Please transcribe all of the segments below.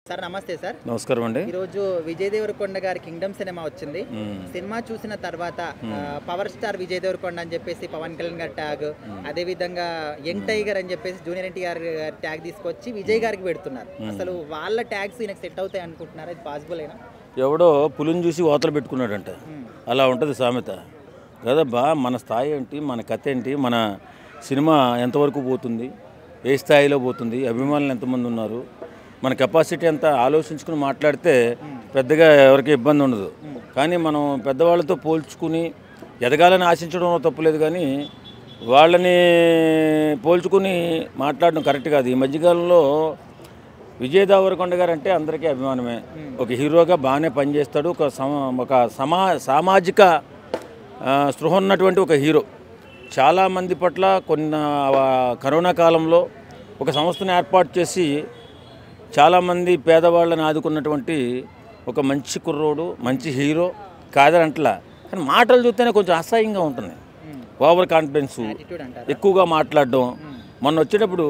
Sir నమస్తే sir. నమస్కారం అండి. ఈరోజు విజయ్ దేవరకొండ గారి కింగ్డమ్ సినిమా వచ్చింది. సినిమా చూసిన తర్వాత పవర్ స్టార్ విజయ్ దేవరకొండ అని చెప్పేసి పవన్ కళ్యాణ్ గారి ట్యాగ్, అదే విధంగా యంగ్ టైగర్ అని చెప్పేసి జూనియర్ ఎన్టీఆర్ గారి ట్యాగ్ తీసుకొచ్చి విజయ్ గారికి పెడుతున్నారు. అసలు వాళ్ళ ట్యాగ్స్ ఈయనకు సెట్ అవుతాయి అనుకుంటున్నారా? ఇది పాసిబుల్ అయినా? ఎవడో పులిని చూసి ఓతలు పెట్టుకున్నాడంట, అలా ఉంటుంది సామెత కదబ్బా. మన స్థాయి ఏంటి, మన కథ ఏంటి, మన సినిమా ఎంతవరకు పోతుంది, ఏ స్థాయిలో పోతుంది, అభిమానులు ఎంతమంది ఉన్నారు, మన కెపాసిటీ అంతా ఆలోచించుకుని మాట్లాడితే పెద్దగా ఎవరికి ఇబ్బంది ఉండదు. కానీ మనం పెద్దవాళ్ళతో పోల్చుకుని ఎదగాలని ఆశించడంలో తప్పులేదు, కానీ వాళ్ళని పోల్చుకుని మాట్లాడడం కరెక్ట్ కాదు. ఈ మధ్యకాలంలో విజయ్ దేవరకొండ గారు అంటే అందరికీ అభిమానమే. ఒక హీరోగా బాగానే పనిచేస్తాడు. ఒక సామాజిక స్పృహ ఉన్నటువంటి ఒక హీరో. చాలామంది పట్ల కరోనా కాలంలో ఒక సంస్థను ఏర్పాటు చేసి చాలామంది పేదవాళ్ళని ఆదుకున్నటువంటి ఒక మంచి కుర్రోడు, మంచి హీరో కాదనంటలా. కానీ మాటలు చూస్తేనే కొంచెం అసహ్యంగా ఉంటుంది. ఓవర్ కాన్ఫిడెన్స్, ఎక్కువగా మాట్లాడడం. మొన్న వచ్చేటప్పుడు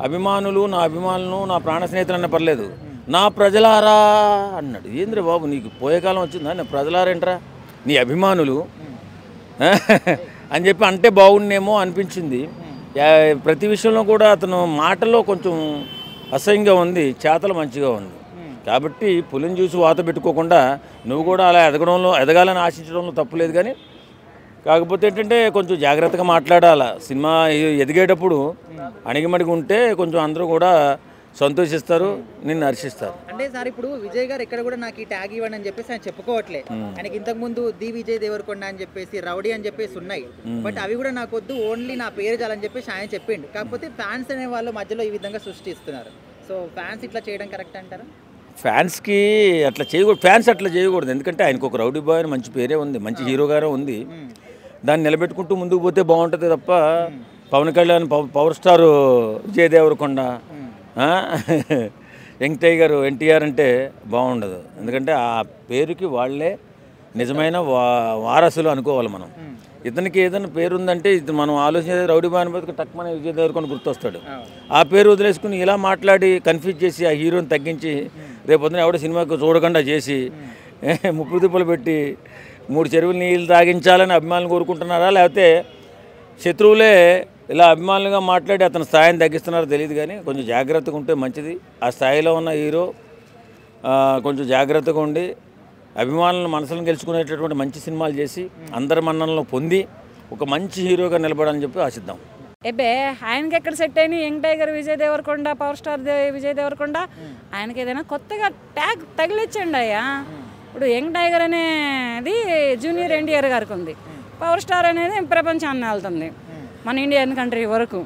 అభిమానులు, నా అభిమానులు, నా ప్రాణ స్నేహితులు అన్న పర్లేదు, నా ప్రజలారా అన్నాడు. ఏంద్ర బాబు, నీకు పోయే కాలం వచ్చిందా? నా ప్రజలారేంట్రా, నీ అభిమానులు అని చెప్పి అంటే బాగుండేమో అనిపించింది. ప్రతి విషయంలో కూడా అతను మాటల్లో కొంచెం అసహ్యంగా ఉంది, చేతలు మంచిగా ఉంది. కాబట్టి పులిని చూసి వాత పెట్టుకోకుండా నువ్వు కూడా అలా ఎదగాలని ఆశించడంలో తప్పులేదు. కానీ కాకపోతే ఏంటంటే కొంచెం జాగ్రత్తగా మాట్లాడాలి. సినిమా ఎదిగేటప్పుడు అణిగిమణిగి ఉంటే కొంచెం అందరూ కూడా సంతోషిస్తారు, నిన్ను హర్షిస్తారు. అంటే సార్ ఇప్పుడు విజయ్ గారు ఎక్కడ కూడా నాకు ఈ ట్యాగ్ ఇవ్వండి అని చెప్పేసి ఆయన చెప్పుకోవట్లే. ఆయనకి ఇంతకు ముందు ది విజయ్ దేవరకొండ అని చెప్పేసి, రౌడీ అని చెప్పేసి ఉన్నాయి. బట్ అవి కూడా నాకు వద్దు, ఓన్లీ నా పేరు చాలని చెప్పేసి ఆయన చెప్పిండు. కాకపోతే ఫ్యాన్స్ అనే వాళ్ళు మధ్యలో ఈ విధంగా సృష్టిస్తున్నారు. సో ఫ్యాన్స్ ఇట్లా చేయడం కరెక్ట్ అంటారా? ఫ్యాన్స్కి అట్లా చేయకూడదు. ఫ్యాన్స్ అట్లా చేయకూడదు. ఎందుకంటే ఆయనకు ఒక రౌడీ బాయ్ అని మంచి పేరే ఉంది, మంచి హీరోగానే ఉంది. దాన్ని నిలబెట్టుకుంటూ ముందుకు పోతే బాగుంటుంది తప్ప Pavan Kalyan, power star Vijay Devarakonda, young tiger NTR అంటే బాగుండదు. ఎందుకంటే ఆ పేరుకి వాళ్ళే నిజమైన వారసులు అనుకోవాలి మనం. ఇతనికి ఏదైనా పేరు ఉందంటే ఇది మనం ఆలోచించేది రౌడీ బాయ్ బతుకు టక్మని విజయ్ దేవరకొండ గుర్తొస్తాడు. ఆ పేరు వదిలేసుకుని ఇలా మాట్లాడి కన్ఫ్యూజ్ చేసి ఆ హీరోని తగ్గించి రేపొద్దున ఎవడో సినిమాకు చూడకుండా చేసి ముప్పు తిప్పలు పెట్టి 3 చెరువులు నీళ్ళు తాగించాలని అభిమానులు కోరుకుంటున్నారా, లేకపోతే శత్రువులే ఇలా అభిమానులుగా మాట్లాడి అతని స్థాయిని తగ్గిస్తున్నారో తెలియదు. కానీ కొంచెం జాగ్రత్తగా ఉంటే మంచిది. ఆ స్థాయిలో ఉన్న హీరో కొంచెం జాగ్రత్తగా ఉండి అభిమానులను మనసులను గెలుచుకునేటటువంటి మంచి సినిమాలు చేసి అందరి మన్ననలో పొంది ఒక మంచి హీరోగా నిలబడాలని చెప్పి ఆశిద్దాం. ఆయనకి ఎక్కడ సెట్ అయినాయి young tiger Vijay Devarakonda, power star Vijay Devarakonda. ఆయనకి ఏదైనా కొత్తగా ట్యాగ్ తగిలించండి అయ్యా. ఇప్పుడు యంగ్ టైగర్ అనేది జూనియర్ ఎన్టీఆర్ గారికి ఉంది, పవర్ స్టార్ అనేది ప్రపంచాన్ని వెళ్తుంది, మన ఇండియన్ కంట్రీ వరకు.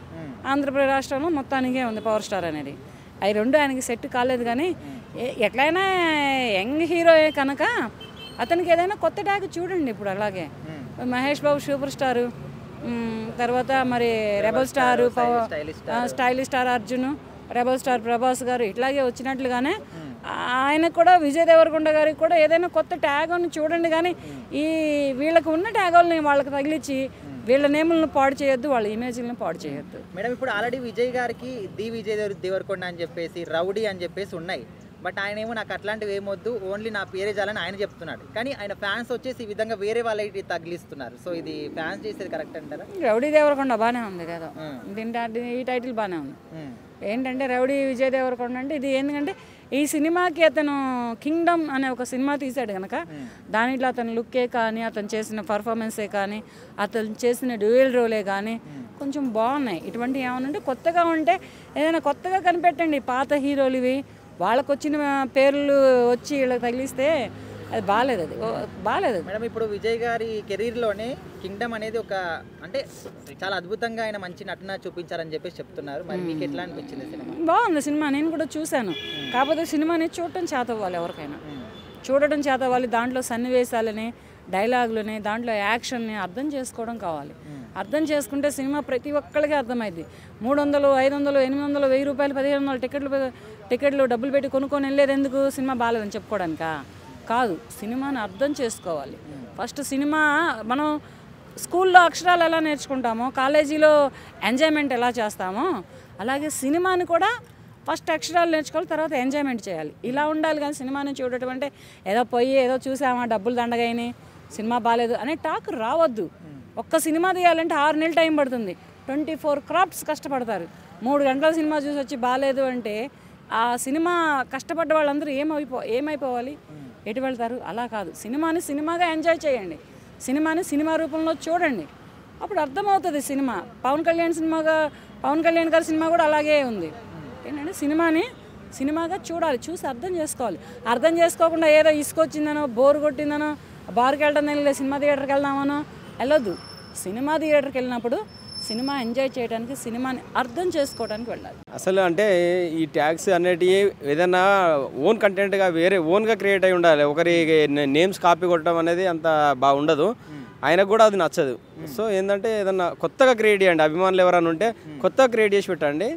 ఆంధ్రప్రదేశ్ రాష్ట్రంలో మొత్తానికే ఉంది పవర్ స్టార్ అనేది. అవి రెండు ఆయనకి సెట్ కాలేదు. కానీ ఎట్లయినా యంగ్ హీరో కనుక అతనికి ఏదైనా కొత్త ట్యాగ్ చూడండి. ఇప్పుడు అలాగే మహేష్ బాబు సూపర్ స్టారు, తర్వాత మరి rebel star stylish star Arjun, rebel star Prabhas గారు ఇట్లాగే వచ్చినట్లుగానే ఆయనకు కూడా విజయ్ దేవరకొండ గారికి కూడా ఏదైనా కొత్త ట్యాగ్ని చూడండి. కానీ ఈ వీళ్ళకి ఉన్న ట్యాగుల్ని వాళ్ళకి తగిలించి వీళ్ళ నేములను పాడు చేయొద్దు, వాళ్ళ ఇమేజ్లను పాడు చేయొద్దు. మేడం ఇప్పుడు ఆల్రెడీ విజయ్ గారికి ది విజయ్ దేవరకొండ అని చెప్పేసి, రౌడీ అని చెప్పేసి ఉన్నాయి. బట్ ఆయన ఏమో నాకు అట్లాంటివి ఏమొద్దు, ఓన్లీ నా పేరే చాలని ఆయన చెప్తున్నాడు. కానీ ఆయన ఫ్యాన్స్ వచ్చేసి ఈ విధంగా వేరే వాళ్ళకి తగిలిస్తున్నారు. సో ఇది ఫ్యాన్స్ చేసేది కరెక్ట్ అంటారా? రౌడీ దేవరకొండ బాగానే ఉంది కదా, ఈ టైటిల్ బాగానే ఉంది. ఏంటంటే రౌడీ విజయ్ దేవరకొండ అంటే ఇది ఎందుకంటే ఈ సినిమాకి అతను కింగ్డమ్ అనే ఒక సినిమా తీశాడు కనుక దానిలో అతని లుక్కే కానీ, అతను చేసిన పర్ఫార్మెన్సే కానీ, అతను చేసిన డ్యూయల్ రోలే కానీ కొంచెం బాగున్నాయి. ఇటువంటి ఏమనంటే కొత్తగా ఉంటే ఏదైనా కొత్తగా కనిపెట్టండి. పాత హీరోలు ఇవి వాళ్ళకు వచ్చిన పేర్లు వచ్చి వీళ్ళకి తగిలిస్తే అది బాగాలేదు, అది బాగాలేదు. మేడం ఇప్పుడు విజయ్ గారి కెరీర్లోనే కింగ్డమ్ అనేది ఒక అంటే చాలా అద్భుతంగా ఆయన మంచి నటన చూపించారని చెప్పేసి చెప్తున్నారు. మరి మీకు ఎట్లా అనిపించింది సినిమా? బాగుంది సినిమా, నేను కూడా చూశాను. కాకపోతే సినిమాని చూడటం చేతవ్వాలి, ఎవరికైనా చూడటం చేతవ్వాలి. దాంట్లో సన్నివేశాలని, డైలాగులని, దాంట్లో యాక్షన్ని అర్థం చేసుకోవడం కావాలి. అర్థం చేసుకుంటే సినిమా ప్రతి ఒక్కరికి అర్థమైంది. 300, 500, 800, 1000 రూపాయలు, 1500 టికెట్లు డబ్బులు పెట్టి కొనుక్కొని వెళ్ళేది ఎందుకు? సినిమా బాగాలేదని చెప్పుకోవడానికా? కాదు, సినిమాని అర్థం చేసుకోవాలి. ఫస్ట్ సినిమా మనం స్కూల్లో అక్షరాలు ఎలా నేర్చుకుంటామో, కాలేజీలో ఎంజాయ్మెంట్ ఎలా చేస్తామో, అలాగే సినిమాని కూడా ఫస్ట్ అక్షరాలు నేర్చుకోవాలి, తర్వాత ఎంజాయ్మెంట్ చేయాలి. ఇలా ఉండాలి. కానీ సినిమాని చూడటం అంటే ఏదో పోయి ఏదో చూసామా డబ్బులు దండగైని సినిమా బాగాలేదు అనే టాక్ రావద్దు. ఒక్క సినిమా తీయాలంటే 6 నెలలు టైం పడుతుంది. 24 క్రాఫ్ట్స్ కష్టపడతారు. 3 గంటల సినిమా చూసి వచ్చి బాగాలేదు అంటే ఆ సినిమా కష్టపడ్డ వాళ్ళందరూ ఏమైపోవాలి, ఎటు వెళ్తారు? అలా కాదు. సినిమాని సినిమాగా ఎంజాయ్ చేయండి, సినిమాని సినిమా రూపంలో చూడండి, అప్పుడు అర్థమవుతుంది సినిమా. పవన్ కళ్యాణ్ గారి సినిమా కూడా అలాగే ఉంది. ఏంటంటే సినిమాని సినిమాగా చూడాలి, చూసి అర్థం చేసుకోవాలి. అర్థం చేసుకోకుండా ఏదో ఇసుకొచ్చిందనో బోరు కొట్టిందనో బార్కి వెళ్ళడం లేదు సినిమా థియేటర్కి వెళ్దామనో వెళ్ళొద్దు. సినిమా థియేటర్కి వెళ్ళినప్పుడు సినిమా ఎంజాయ్ చేయడానికి, సినిమాని అర్థం చేసుకోవడానికి వెళ్ళాలి. అసలు అంటే ఈ ట్యాగ్స్ అనేటివి ఏదైనా ఓన్ కంటెంట్గా వేరే ఓన్గా క్రియేట్ అయి ఉండాలి. ఒకరి నేమ్స్ కాపీ కొట్టడం అనేది అంత బాగుండదు, ఆయనకు కూడా అది నచ్చదు. సో ఏంటంటే ఏదన్నా కొత్తగా క్రియేట్ చేయండి, అభిమానులు ఎవరైనా ఉంటే కొత్తగా క్రియేట్ చేసి పెట్టండి.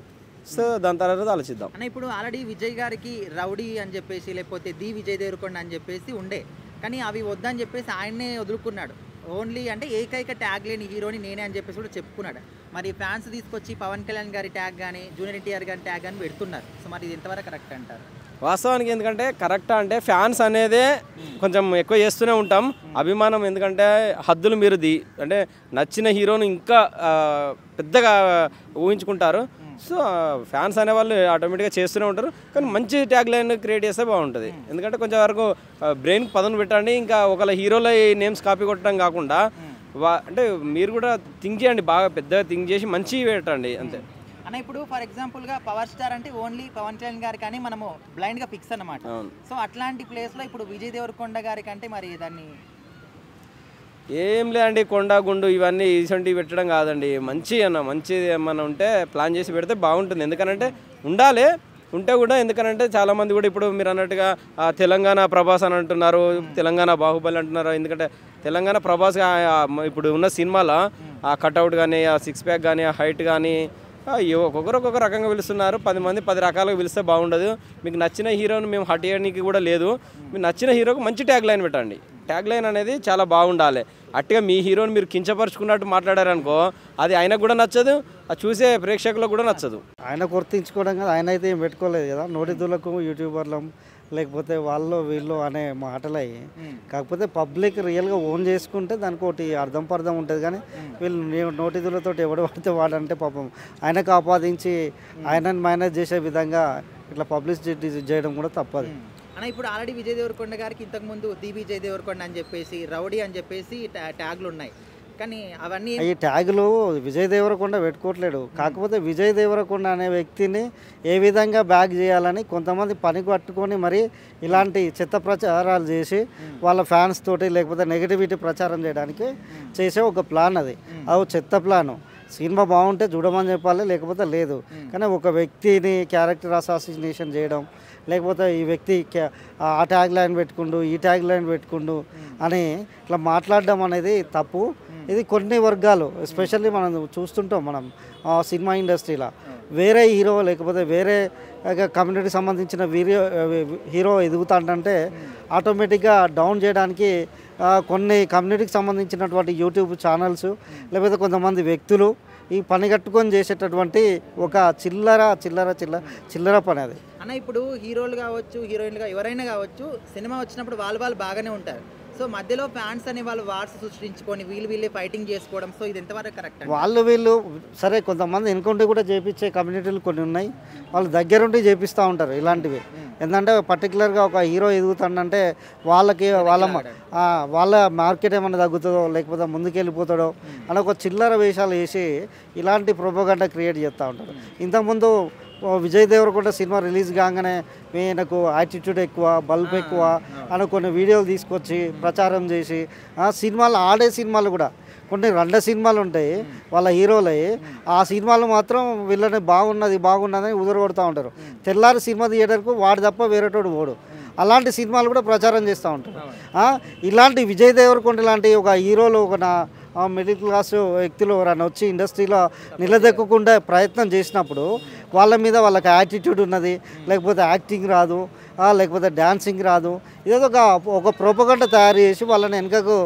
సో దాని తర్వాత ఆలోచిద్దాం అన్న. ఇప్పుడు ఆల్రెడీ విజయ్ గారికి రౌడీ అని చెప్పేసి లేకపోతే ది విజయ్ దేవరకొండ అని చెప్పేసి ఉండే, కానీ అవి వద్దని చెప్పేసి ఆయన్నే వదులుకున్నాడు. ఓన్లీ అంటే ఏకైక ట్యాగ్ లేని హీరోని నేనే అని చెప్పేసి కూడా చెప్పుకున్నాడు. మరి ఫ్యాన్స్ తీసుకొచ్చి పవన్ కళ్యాణ్ గారి ట్యాగ్ కానీ జూనియర్ ఎన్టీఆర్ గారి ట్యాగ్ కానీ పెడుతున్నారు. సో మరి ఇది ఎంతవరకు కరెక్ట్ అంటారు? వాస్తవానికి ఎందుకంటే కరెక్టా అంటే ఫ్యాన్స్ అనేదే కొంచెం ఎక్కువ చేస్తూనే ఉంటాం. అభిమానం ఎందుకంటే హద్దులు మీరుది, అంటే నచ్చిన హీరోని ఇంకా పెద్దగా ఊహించుకుంటారు. సో ఫ్యాన్స్ అనేవాళ్ళు ఆటోమేటిక్గా చేస్తూనే ఉంటారు. కానీ మంచి ట్యాగ్ లైన్ క్రియేట్ చేస్తే బాగుంటుంది. ఎందుకంటే కొంచెం వరకు బ్రెయిన్ పదను పెట్టండి. ఇంకా ఒకళ్ళ హీరోల నేమ్స్ కాపీ కొట్టడం కాకుండా అంటే మీరు కూడా థింక్ చేయండి, బాగా పెద్దగా థింక్ చేసి మంచివి పెట్టండి అంతే అన్న. ఇప్పుడు ఫర్ ఎగ్జాంపుల్గా పవర్ స్టార్ అంటే ఓన్లీ పవన్ కళ్యాణ్ గారి కానీ మనము బ్లైండ్గా ఫిక్స్ అన్నమాట. సో అట్లాంటి ప్లేస్లో ఇప్పుడు విజయ్ దేవరకొండ గారి కంటే మరి దాన్ని ఏం లేదండి, కొండ గుండు ఇవన్నీ ఇటువంటివి పెట్టడం కాదండి. మంచి ఏమన్నా ఉంటే ప్లాన్ చేసి పెడితే బాగుంటుంది. ఎందుకనంటే ఉండాలి, ఉంటే కూడా ఎందుకనంటే చాలామంది కూడా ఇప్పుడు మీరు అన్నట్టుగా తెలంగాణ ప్రభాస్ అని అంటున్నారు, తెలంగాణ బాహుబలి అంటున్నారు. ఎందుకంటే తెలంగాణ ప్రభాస్ ఇప్పుడు ఉన్న సినిమాలో ఆ కట్అవుట్ కానీ, ఆ 6 ప్యాక్ కానీ, ఆ హైట్ కానీ ఒక్కొక్కరు ఒక్కొక్క రకంగా పిలుస్తున్నారు. 10 మంది 10 రకాలుగా పిలిస్తే బాగుండదు. మీకు నచ్చిన హీరోని మేము హట్ చేయడానికి కూడా లేదు. మీకు నచ్చిన హీరోకి మంచి ట్యాగ్ లైన్ పెట్టండి. ట్యాగ్ లైన్ అనేది చాలా బాగుండాలి. అట్టుగా మీ హీరోని మీరు కించపరుచుకున్నట్టు మాట్లాడారనుకో అది ఆయనకు కూడా నచ్చదు, అది చూసే ప్రేక్షకులకు కూడా నచ్చదు. ఆయన గుర్తించుకోవడం కదా, ఆయన అయితే ఏం పెట్టుకోలేదు కదా. నోటిదులకు యూట్యూబర్లం లేకపోతే వాళ్ళు వీళ్ళు అనే మాటలై, కాకపోతే పబ్లిక్ రియల్గా ఓన్ చేసుకుంటే దానికి ఒకటి అర్థం పర్థం ఉంటుంది. కానీ వీళ్ళు నోటిదులతో ఎవడు పడితే వాడంటే పాపం ఆయనకు ఆపాదించి ఆయనని మేనేజ్ చేసే విధంగా ఇట్లా పబ్లిసిటీ చేయడం కూడా తప్పదు అన్న. ఇప్పుడు ఆల్రెడీ విజయ్ దేవరకొండ గారికి ఇంతకుముందు ది విజయ్ దేవరకొండ అని చెప్పేసి రౌడీ అని చెప్పేసి ట్యాగ్లు ఉన్నాయి, కానీ అవన్నీ ఈ ట్యాగులు విజయ్ దేవరకొండ పెట్టుకోవట్లేడు. కాకపోతే విజయ్ దేవరకొండ అనే వ్యక్తిని ఏ విధంగా బ్యాక్ చేయాలని కొంతమంది పని పట్టుకొని మరి ఇలాంటి చెత్త ప్రచారాలు చేసి వాళ్ళ ఫ్యాన్స్ తోటి లేకపోతే నెగిటివిటీ ప్రచారం చేయడానికి చేసే ఒక ప్లాన్ అది చెత్త ప్లాను. సినిమా బాగుంటే చూడమని చెప్పాలి, లేకపోతే లేదు. కానీ ఒక వ్యక్తిని క్యారెక్టర్ అసాసినేషన్ చేయడం, లేకపోతే ఈ వ్యక్తి ఆ ట్యాగ్ లైన్ పెట్టుకుండు ఈ ట్యాగ్ లైన్ పెట్టుకుండు అని ఇట్లా మాట్లాడడం అనేది తప్పు. ఇది కొన్ని వర్గాలు ఎస్పెషల్లీ మనం చూస్తుంటాం. మనం సినిమా ఇండస్ట్రీలో వేరే హీరో లేకపోతే వేరే కమ్యూనిటీకి సంబంధించిన హీరో ఎదుగుతాడంటే ఆటోమేటిక్గా డౌన్ చేయడానికి కొన్ని కమ్యూనిటీకి సంబంధించినటువంటి యూట్యూబ్ ఛానల్స్ లేకపోతే కొంతమంది వ్యక్తులు ఈ పని కట్టుకొని చేసేటటువంటి ఒక చిల్లర పని అది అన్న. ఇప్పుడు హీరోలు కావచ్చు, హీరోయిన్లు ఎవరైనా కావచ్చు, సినిమా వచ్చినప్పుడు వాళ్ళు బాగానే ఉంటారు. సో మధ్యలో ఫ్యాన్స్ అనే వాళ్ళు వార్స్ సృష్టించుకొని వీళ్ళే ఫైటింగ్ చేసుకోవడం, సో ఇది ఎంతవరకు కరెక్ట్? వీళ్ళు సరే కొంతమంది ఎన్కౌంటర్ కూడా చేయించే కమ్యూనిటీలు కొన్ని ఉన్నాయి, వాళ్ళు దగ్గరుండి చేపిస్తూ ఉంటారు ఇలాంటివి. ఎందుకంటే పర్టికులర్గా ఒక హీరో ఎదుగుతాడంటే వాళ్ళకి వాళ్ళ మార్కెట్ ఏమైనా తగ్గుతుందో లేకపోతే ముందుకెళ్ళిపోతాడో అని ఒక చిల్లర వేషాలు వేసి ఇలాంటి ప్రొపగండా క్రియేట్ చేస్తూ ఉంటారు. ఇంతకుముందు విజయ్ దేవరకొండ సినిమా రిలీజ్ కాగానే నాకు యాటిట్యూడ్ ఎక్కువ, బల్బ్ ఎక్కువ అని కొన్ని వీడియోలు తీసుకొచ్చి ప్రచారం చేసి సినిమాలు ఆడే సినిమాలు కూడా కొన్ని 2 సినిమాలు ఉంటాయి వాళ్ళ హీరోలే, ఆ సినిమాలు మాత్రం వీళ్ళని బాగున్నదని ఉదరగొడుతూ ఉంటారు. తెల్లారి సినిమా థియేటర్కు వాడు తప్ప వేరేటోడు ఓడు. అలాంటి సినిమాలు కూడా ప్రచారం చేస్తూ ఉంటారు. ఇలాంటి విజయ్ దేవరకొండ లాంటి ఒక హీరోలు ఒక మిడిల్ క్లాస్ వ్యక్తులు ఎవరైనా వచ్చి ఇండస్ట్రీలో నిలదొక్కకుండా ప్రయత్నం చేసినప్పుడు వాళ్ళకి యాటిట్యూడ్ ఉన్నది, లేకపోతే యాక్టింగ్ రాదు, లేకపోతే డ్యాన్సింగ్ రాదు, ఇదేదో ఒక ప్రొపగండా తయారు చేసి వాళ్ళని వెనకకు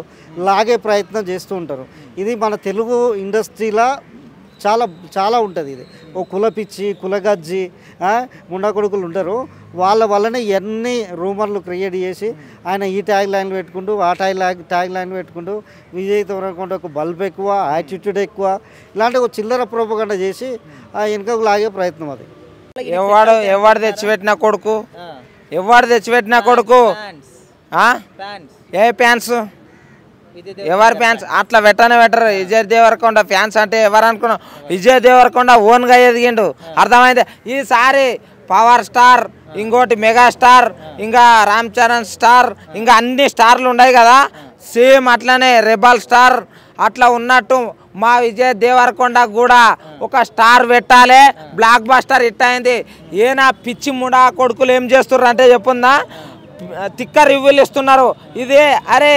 లాగే ప్రయత్నం చేస్తూ ఉంటారు. ఇది మన తెలుగు ఇండస్ట్రీలో చాలా చాలా ఉంటుంది ఇది. ఓ కులపిచ్చి కులగజ్జి ముండా కొడుకులు ఉంటారు, వాళ్ళ వల్లనే ఎన్ని రూమర్లు క్రియేట్ చేసి ఆయన ఈ ట్యాగ్ లైన్లు పెట్టుకుంటూ ఆ ట్యాగ్ లైన్ పెట్టుకుంటూ విజయ్ దేవరకొండకు బల్బ్ ఎక్కువ, యాటిట్యూడ్ ఎక్కువ, ఇలాంటి ఒక చిల్లర ప్రోపగండ చేసి వెనుకకు లాగే ప్రయత్నం అది. ఎవడు తెచ్చిపెట్టిన కొడుకు, ఎవడు తెచ్చిపెట్టిన కొడుకు, ఏ ఫ్యాన్స్, ఎవరి ఫ్యాన్స్ అట్లా పెట్టనే పెట్టరు. విజయ్ దేవరకొండ ఫ్యాన్స్ అంటే ఎవరు అనుకున్నాం, విజయ్ దేవరకొండ ఓన్గా ఎదిగిండు, అర్థమైంది. ఈసారి పవర్ స్టార్, ఇంకోటి మెగాస్టార్, ఇంకా రామ్ చరణ్ స్టార్, ఇంకా అన్ని స్టార్లు ఉన్నాయి కదా, సేమ్ అట్లనే రెబల్ స్టార్ అట్లా ఉన్నట్టు మా విజయ్ దేవరకొండ కూడా ఒక స్టార్ పెట్టాలి. బ్లాక్ బస్టర్ హిట్ అయింది. ఏనా పిచ్చి ముడా కొడుకులు ఏం చేస్తున్నారు అంటే చెప్పుందా, తిక్క రివ్యూలు ఇస్తున్నారు. ఇదే అరే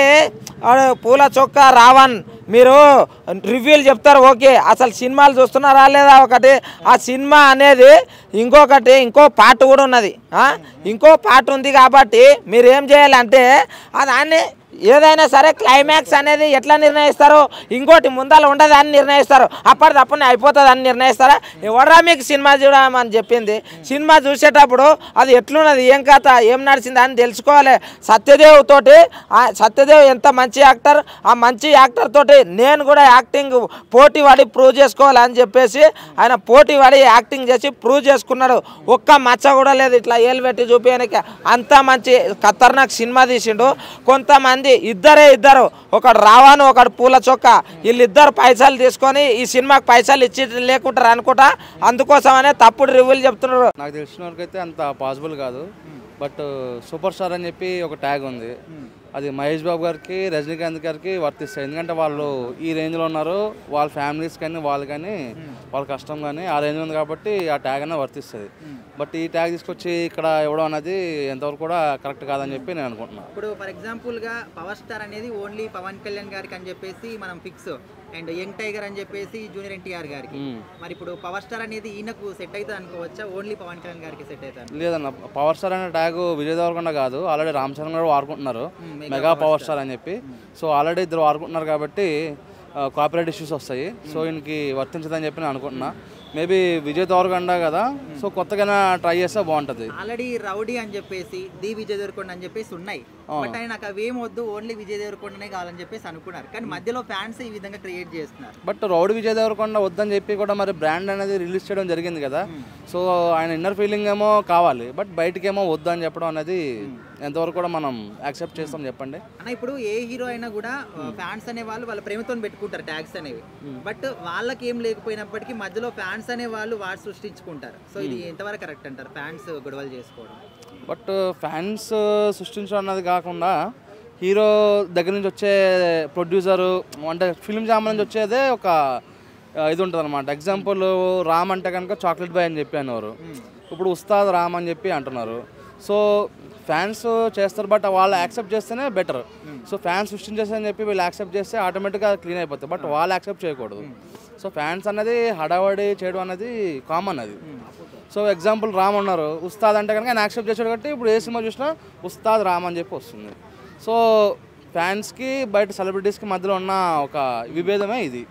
పూల చొక్క రావణ్ మీరు రివ్యూలు చెప్తారు ఓకే, అసలు సినిమాలు చూస్తున్నారా లేదా ఒకటి, ఆ సినిమా అనేది ఇంకో పార్ట్ కూడా ఉన్నది, ఇంకో పార్ట్ ఉంది కాబట్టి మీరు ఏం చేయాలంటే దాన్ని ఏదైనా సరే క్లైమాక్స్ అనేది ఎట్లా నిర్ణయిస్తారు, ఇంకోటి ముందర ఉండదు అని నిర్ణయిస్తారు, అప్పటిదప్పుడు అయిపోతుంది అని నిర్ణయిస్తారా. ఎవడరా మీకు సినిమా చూడమని చెప్పింది, సినిమా చూసేటప్పుడు అది ఎట్లున్నది, ఏం కథ, ఏం నడిచింది అని తెలుసుకోవాలి. సత్యదేవ్ ఎంత మంచి యాక్టర్, ఆ మంచి యాక్టర్ తోటి నేను కూడా యాక్టింగ్ పోటీ పడి ప్రూవ్ చేసుకోవాలని చెప్పేసి ఆయన పోటీ పడి యాక్టింగ్ చేసి ప్రూవ్ చేసుకున్నాడు. ఒక్క మచ్చ కూడా లేదు ఇట్లా ఏలు పెట్టి చూపించడానికి, అంత మంచి ఖతర్నాక్ సినిమా తీసిండు. కొంతమంది ఇద్దరు, ఒకడు రావాను ఒకడు పూల చొక్క, వీళ్ళిద్దరు పైసలు తీసుకొని ఈ సినిమాకి పైసలు ఇచ్చి లేకుంటారు అనుకుంటా, అందుకోసమనే తప్పుడు రివ్యూలు చెప్తున్నారు. నాకు తెలిసిన వరకు అయితే అంత పాసిబుల్ కాదు. బట్ సూపర్ స్టార్ అని చెప్పి ఒక ట్యాగ్ ఉంది, అది మహేష్ బాబు గారికి రజనీకాంత్ గారికి వర్తిస్తాయి. ఎందుకంటే వాళ్ళు ఈ రేంజ్లో ఉన్నారు, వాళ్ళ ఫ్యామిలీస్ కానీ వాళ్ళు కానీ వాళ్ళ కష్టం కానీ ఆ రేంజ్లో ఉంది కాబట్టి ఆ ట్యాగ్ అనేది వర్తిస్తుంది. బట్ ఈ ట్యాగ్ తీసుకొచ్చి ఇక్కడ ఇవ్వడం అనేది ఎంతవరకు కూడా కరెక్ట్ కాదని చెప్పి నేను అనుకుంటున్నాను. ఇప్పుడు ఫర్ ఎగ్జాంపుల్గా పవర్ స్టార్ అనేది ఓన్లీ పవన్ కళ్యాణ్ గారికి అని చెప్పేసి మనం ఫిక్స్, అండ్ యంగ్ టైగర్ అని చెప్పేసి జూనియర్ ఎన్టీఆర్ గారికి. మరి ఇప్పుడు పవర్ స్టార్ అనేది ఈయనకు సెట్ అవుతుంది అనుకోవచ్చా, ఓన్లీ పవన్ కళ్యాణ్ గారికి సెట్ అవుతుంది? లేదన్న, పవర్ స్టార్ అనే ట్యాగ్ విజయ్ దేవరకొండ కాదు, ఆల్రెడీ రామ్ చరణ్ కూడా వాడుకుంటున్నారు మెగా పవర్ స్టార్ అని చెప్పి. సో ఆల్రెడీ ఇద్దరు వాడుకుంటున్నారు కాబట్టి కాపీరైట్ ఇష్యూస్ వస్తాయి. సో ఈయనకి వర్తించదని చెప్పి నేను అనుకుంటున్నా. మేబీ విజయ్ దేవరకొండ కదా, సో కొత్తగా ట్రై చేస్తే బాగుంటుంది. ఆల్రెడీ రౌడీ అని చెప్పేసి ది విజయ్ దేవరకొండ అని చెప్పేసి ఉన్నాయి, బట్ ఆయన నాకు అవేం వద్దు ఓన్లీ విజయ్ దేవరకొండనే కావాలని చెప్పేసి అనుకున్నారు. కానీ మధ్యలో ఫ్యాన్స్ ఈ విధంగా క్రియేట్ చేస్తున్నారు. బట్ రౌడీ విజయ్ దేవరకొండ వద్దని చెప్పి కూడా మరి బ్రాండ్ అనేది రిలీజ్ చేయడం జరిగింది కదా. సో ఆయన ఇన్నర్ ఫీలింగ్ ఏమో కావాలి, బట్ బయటకేమో వద్దు అని చెప్పడం అనేది ఎంతవరకు కూడా మనం యాక్సెప్ట్ చేస్తాం చెప్పండి అన్న. ఇప్పుడు ఏ హీరో అయినా కూడా ఫ్యాన్స్ అనే వాళ్ళు వాళ్ళ ప్రేమతో పెట్టుకుంటారు ట్యాగ్స్ అనేవి, బట్ వాళ్ళకి ఏం లేకపోయినప్పటికీ మధ్యలో ఫ్యాన్స్ అనే వాళ్ళు వాడు సృష్టించుకుంటారు. సో ఇది ఎంతవరకు కరెక్ట్ అంటారు, ఫ్యాన్స్ గొడవలు చేసుకోవడం? బట్ ఫ్యాన్స్ సృష్టించడం అన్నది కాకుండా హీరో దగ్గర నుంచి వచ్చే ప్రొడ్యూసరు అంటే ఫిల్మ్ జామ నుంచి వచ్చేదే ఒక ఇది ఉంటుంది అనమాట. ఎగ్జాంపుల్ రామ్ అంటే కనుక చాక్లెట్ బాయ్ అని చెప్పి అనేవారు, ఇప్పుడు ఉస్తాద్ రామ్ అని చెప్పి అంటున్నారు. సో ఫ్యాన్స్ చేస్తారు, బట్ వాళ్ళు యాక్సెప్ట్ చేస్తేనే బెటర్. సో ఫ్యాన్స్ సృష్టించేస్తారని చెప్పి వీళ్ళు యాక్సెప్ట్ చేస్తే ఆటోమేటిక్గా క్లీన్ అయిపోతుంది, బట్ వాళ్ళు యాక్సెప్ట్ చేయకూడదు. సో ఫ్యాన్స్ అనేది హడావడి చేయడం అనేది కామన్ అది. సో ఎగ్జాంపుల్ రామ్ ఉన్నారు, ఉస్తాద్ అంటే కనుక ఆయన యాక్సెప్ట్ చేసాడు కాబట్టి ఇప్పుడు ఏ సినిమా చూసినా ఉస్తాద్ రామ్ అని చెప్పి వస్తుంది. సో ఫ్యాన్స్కి బయట సెలబ్రిటీస్కి మధ్యలో ఉన్న ఒక విభేదమే ఇది.